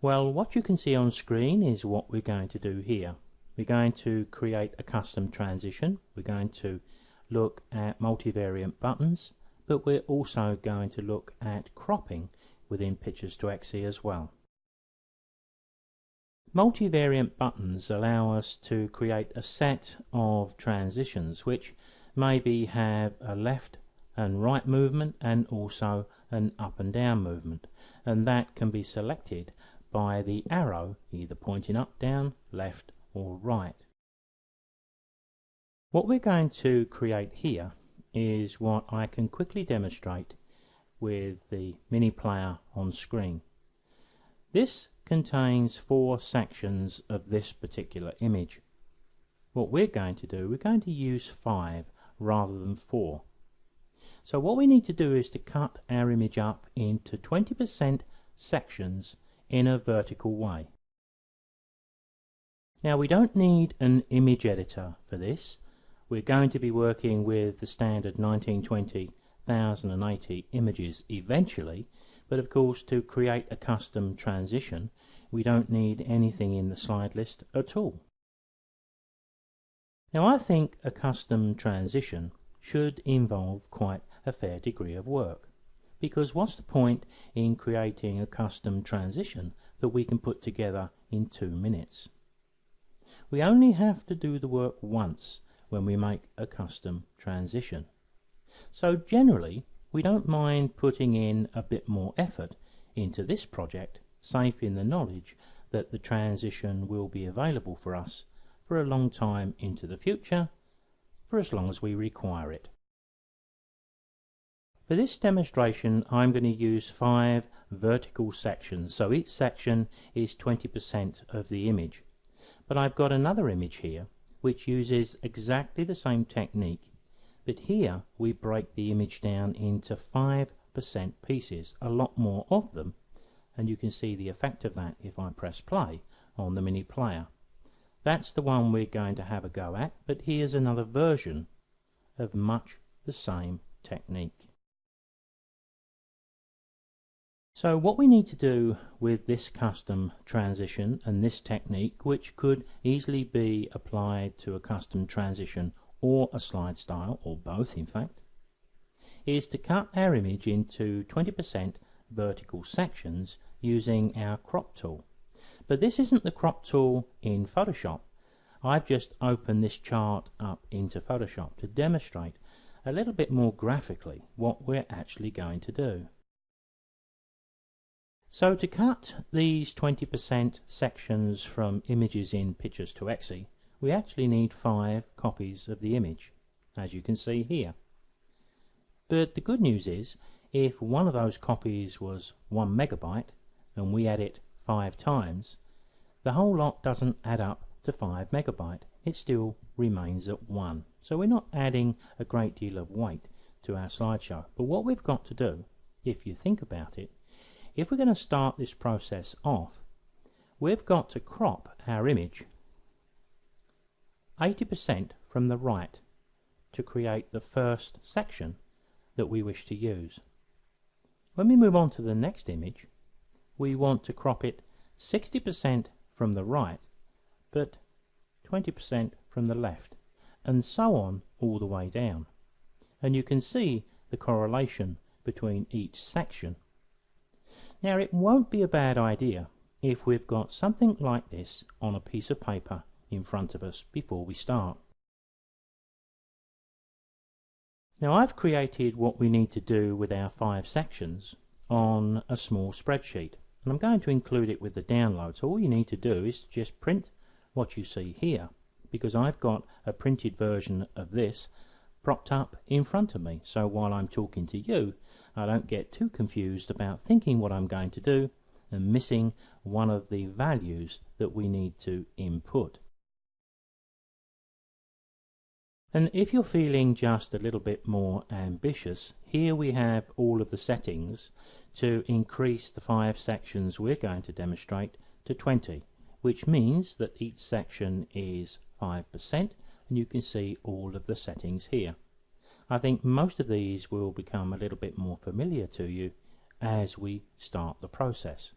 Well, what you can see on screen is what we're going to do here. We're going to create a custom transition. We're going to look at multivariant buttons, but we're also going to look at cropping within PicturesToExe as well. Multivariant buttons allow us to create a set of transitions which maybe have a left and right movement and also an up and down movement, and that can be selected by the arrow either pointing up, down, left or right. What we're going to create here is what I can quickly demonstrate with the mini player on screen. This contains 4 sections of this particular image. What we're going to do, we're going to use 5 rather than 4. So what we need to do is to cut our image up into 20% sections in a vertical way. Now we don't need an image editor for this. We're going to be working with the standard 1920 1080 images eventually, but of course to create a custom transition we don't need anything in the slide list at all. Now I think a custom transition should involve quite a fair degree of work, because what's the point in creating a custom transition that we can put together in 2 minutes? We only have to do the work once when we make a custom transition. So generally we don't mind putting in a bit more effort into this project, safe in the knowledge that the transition will be available for us for a long time into the future, for as long as we require it. For this demonstration I'm going to use 5 vertical sections, so each section is 20% of the image. But I've got another image here which uses exactly the same technique, but here we break the image down into 5% pieces, a lot more of them, and you can see the effect of that if I press play on the mini player. That's the one we're going to have a go at, but here's another version of much the same technique. So what we need to do with this custom transition and this technique, which could easily be applied to a custom transition or a slide style, or both in fact, is to cut our image into 20% vertical sections using our crop tool. But this isn't the crop tool in Photoshop. I've just opened this chart up into Photoshop to demonstrate a little bit more graphically what we're actually going to do. So to cut these 20% sections from images in PicturesToExe, we actually need 5 copies of the image, as you can see here. But the good news is, if one of those copies was 1 megabyte and we add it 5 times, the whole lot doesn't add up to 5 megabyte. It still remains at 1. So we're not adding a great deal of weight to our slideshow. But what we've got to do, if you think about it, if we're going to start this process off, we've got to crop our image 80% from the right to create the first section that we wish to use. When we move on to the next image, we want to crop it 60% from the right, but 20% from the left, and so on all the way down. And you can see the correlation between each section. Now it won't be a bad idea if we've got something like this on a piece of paper in front of us before we start. Now I've created what we need to do with our 5 sections on a small spreadsheet, and I'm going to include it with the download. So all you need to do is just print what you see here, because I've got a printed version of this propped up in front of me, so while I'm talking to you I don't get too confused about thinking what I'm going to do and missing one of the values that we need to input. And if you're feeling just a little bit more ambitious, here we have all of the settings to increase the 5 sections we're going to demonstrate to 20, which means that each section is 5%, and you can see all of the settings here. I think most of these will become a little bit more familiar to you as we start the process.